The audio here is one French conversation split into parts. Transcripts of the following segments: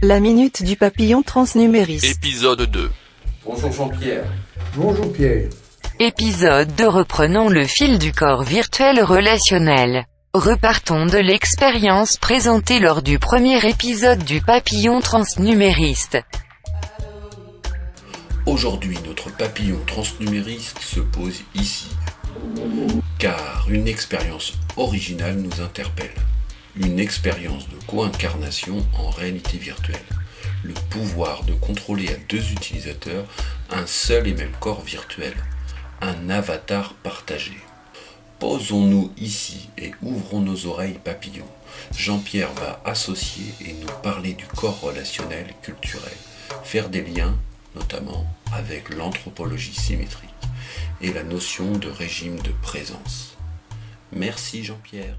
La minute du papillon transnumériste. Épisode 2. Bonjour Jean-Pierre. Bonjour Pierre. Épisode 2. Reprenons le fil du corps virtuel relationnel. Repartons de l'expérience présentée lors du premier épisode du papillon transnumériste. Aujourd'hui, notre papillon transnumériste se pose ici, car une expérience originale nous interpelle. Une expérience de co-incarnation en réalité virtuelle. Le pouvoir de contrôler à deux utilisateurs un seul et même corps virtuel. Un avatar partagé. Posons-nous ici et ouvrons nos oreilles papillons. Jean-Pierre va associer et nous parler du corps relationnel culturel. Faire des liens, notamment avec l'anthropologie symétrique et la notion de régime de présence. Merci Jean-Pierre.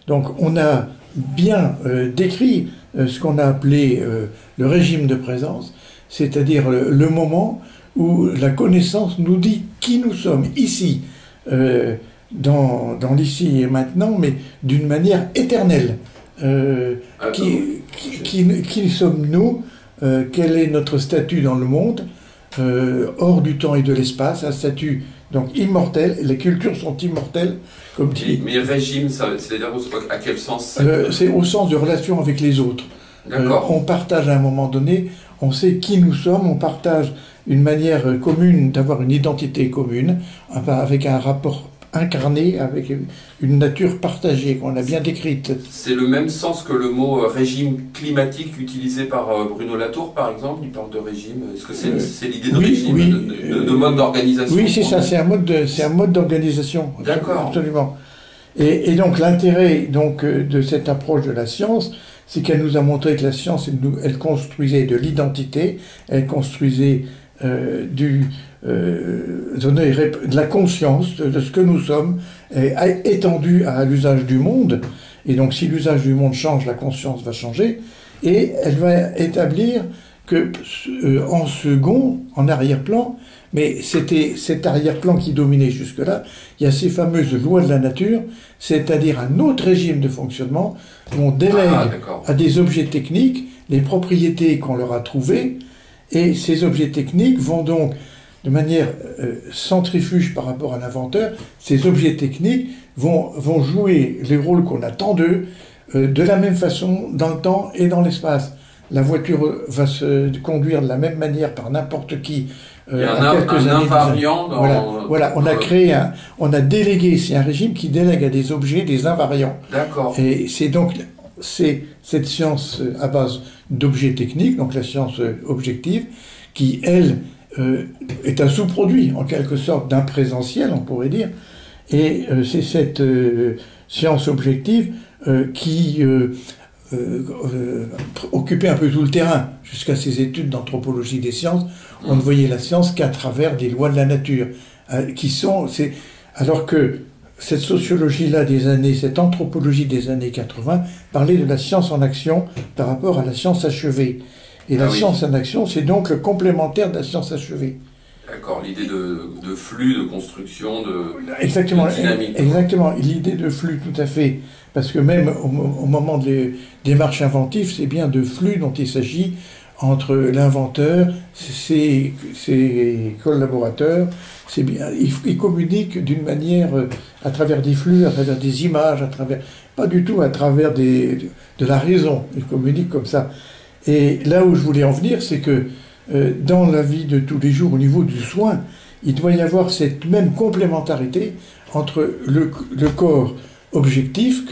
Donc on a bien décrit ce qu'on a appelé le régime de présence, c'est-à-dire le moment où la connaissance nous dit qui nous sommes ici, dans l'ici et maintenant, mais d'une manière éternelle. Qui sommes-nous, quel est notre statut dans le monde, hors du temps et de l'espace, un statut donc immortel, les cultures sont immortelles, comme dit. Mais régime, c'est-à-dire à quel sens c'est au sens de relation avec les autres. On partage à un moment donné, on sait qui nous sommes, on partage une manière commune d'avoir une identité commune, avec un rapport incarné, avec une nature partagée qu'on a bien décrite. C'est le même sens que le mot régime climatique utilisé par Bruno Latour, par exemple. Il parle de régime. Est-ce que c'est l'idée de régime, de mode d'organisation? Oui, c'est ça, c'est un mode d'organisation. D'accord. Absolument. Et donc l'intérêt de cette approche de la science, c'est qu'elle nous a montré que la science, elle construisait de l'identité, elle construisait de la conscience de ce que nous sommes, étendue à l'usage du monde. Et donc si l'usage du monde change, la conscience va changer. Et elle va établir que en second, en arrière-plan, mais c'était cet arrière-plan qui dominait jusque-là, il y a ces fameuses lois de la nature, c'est-à-dire un autre régime de fonctionnement où on délègue à des objets techniques les propriétés qu'on leur a trouvées, et ces objets techniques vont donc, de manière centrifuge par rapport à l'inventeur, ces objets techniques vont jouer les rôles qu'on attend d'eux, de la même façon dans le temps et dans l'espace. La voiture va se conduire de la même manière par n'importe qui. Il y a un invariant dans... Voilà, on a délégué, c'est un régime qui délègue à des objets des invariants. D'accord. Et c'est cette science à base d'objets techniques, donc la science objective, qui, elle, est un sous-produit, en quelque sorte, d'un présentiel, on pourrait dire. Et c'est cette science objective qui occupait un peu tout le terrain. Jusqu'à ces études d'anthropologie des sciences, on ne voyait la science qu'à travers des lois de la nature, alors que cette sociologie-là cette anthropologie des années 80, parlait de la science en action par rapport à la science achevée. Et la science en action, c'est donc le complémentaire de la science achevée. D'accord, l'idée de flux, de construction, de dynamique. Exactement, l'idée de flux, tout à fait. Parce que même au moment des démarches inventives, c'est bien de flux dont il s'agit entre l'inventeur, ses collaborateurs. C'est bien, ils communiquent d'une manière, à travers des flux, à travers des images, pas du tout à travers de la raison. Ils communiquent comme ça. Et là où je voulais en venir, c'est que dans la vie de tous les jours, au niveau du soin, il doit y avoir cette même complémentarité entre le corps objectif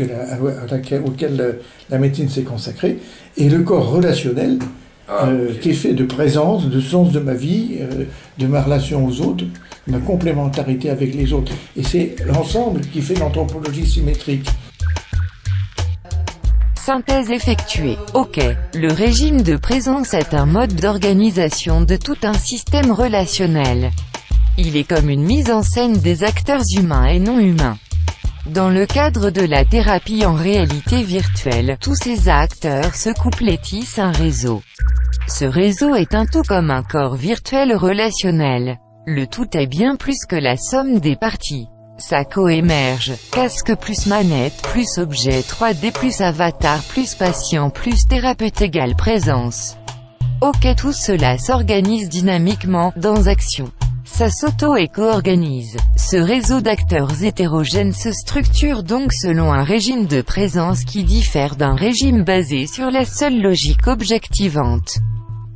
auquel la médecine s'est consacrée et le corps relationnel qui est fait de présence, de sens de ma vie, de ma relation aux autres, ma complémentarité avec les autres. Et c'est l'ensemble qui fait l'anthropologie symétrique. Synthèse effectuée. OK. Le régime de présence est un mode d'organisation de tout un système relationnel. Il est comme une mise en scène des acteurs humains et non humains. Dans le cadre de la thérapie en réalité virtuelle, tous ces acteurs se couplent et tissent un réseau. Ce réseau est un tout comme un corps virtuel relationnel. Le tout est bien plus que la somme des parties. Ça coémerge, casque plus manette plus objet 3D plus avatar plus patient plus thérapeute égale présence. Ok, tout cela s'organise dynamiquement, dans Action. Ça s'auto-éco-organise. Ce réseau d'acteurs hétérogènes se structure donc selon un régime de présence qui diffère d'un régime basé sur la seule logique objectivante.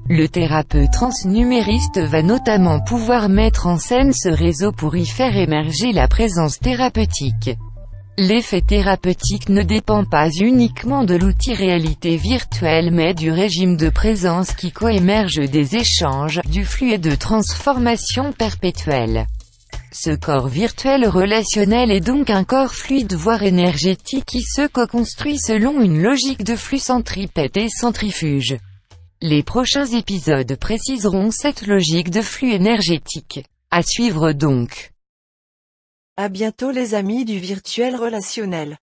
Le thérapeute transnumériste va notamment pouvoir mettre en scène ce réseau pour y faire émerger la présence thérapeutique. L'effet thérapeutique ne dépend pas uniquement de l'outil réalité virtuelle mais du régime de présence qui coémerge des échanges, du flux et de transformation perpétuelle. Ce corps virtuel relationnel est donc un corps fluide voire énergétique qui se co-construit selon une logique de flux centripète et centrifuge. Les prochains épisodes préciseront cette logique de flux énergétique. À suivre donc. À bientôt les amis du virtuel relationnel.